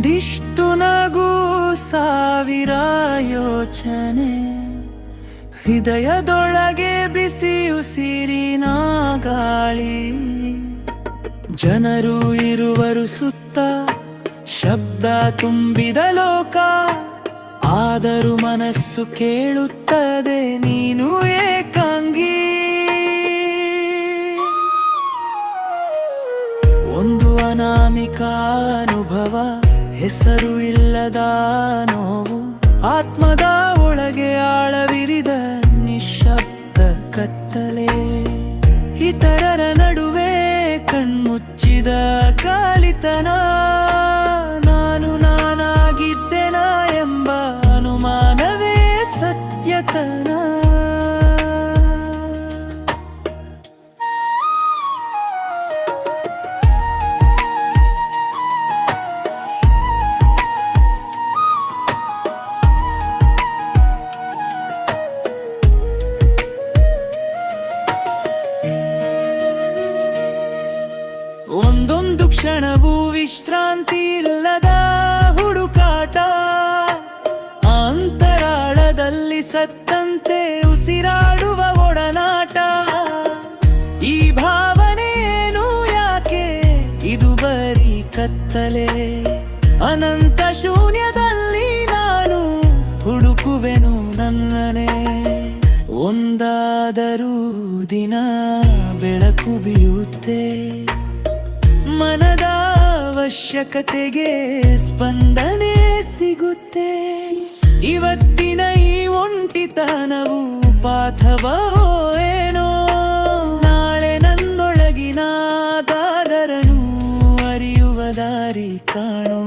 ಒಂದಿಷ್ಟು ನಗು ಸಾವಿರ ಯೋಚನೆ, ಹೃದಯದೊಳಗೆ ಬಿಸಿ ಉಸಿರಿನ ಗಾಳಿ. ಜನರು ಇರುವರು ಸುತ್ತ, ಶಬ್ದ ತುಂಬಿದ ಲೋಕ, ಆದರೂ ಮನಸ್ಸು ಕೇಳುತ್ತದೆ ನೀನು ಏಕಾಂಗಿ. ಒಂದು ಅನಾಮಿಕ ಅನುಭವ, ಹೆಸರು ಇಲ್ಲದ ನೋವು, ಆತ್ಮದ ಒಳಗೆ ಆಳವಿರಿದ ನಿಶ್ಶಬ್ದ ಕತ್ತಲೆ. ಇತರರ ನಡುವೆ ಕಣ್ಮುಚ್ಚಿದ ಕಾಲಿತನ, ನಾನು ನಾನಾಗಿದ್ದೆನ ಎಂಬ ಅನುಮಾನವೇ ಸತ್ಯತನ. ಒಂದೊಂದು ಕ್ಷಣವೂ ವಿಶ್ರಾಂತಿ ಇಲ್ಲದ ಹುಡುಕಾಟ, ಅಂತರಾಳದಲ್ಲಿ ಸತ್ತಂತೆ ಉಸಿರಾಡುವ ಒಡನಾಟ. ಈ ಭಾವನೆಯೇನು ಯಾಕೆ, ಇದು ಬರೀ ಕತ್ತಲೆ. ಅನಂತ ಶೂನ್ಯದಲ್ಲಿ ನಾನು ಹುಡುಕುವೆನು ನನ್ನನೆ. ಒಂದಾದರೂ ದಿನ ಬೆಳಕು ಬೀಳುತ್ತೆ, ಮನದ ಅವಶ್ಯಕತೆಗೆ ಸ್ಪಂದನೆ ಸಿಗುತ್ತೆ. ಇವತ್ತಿನ ಈ ಒಂಟಿತನವು ಪಾಠವೋ ಏನೋ, ನಾಳೆ ನನ್ನೊಳಗಿನ ದಾದರನು ಅರಿಯುವ ದಾರಿ ಕಾಣೋ.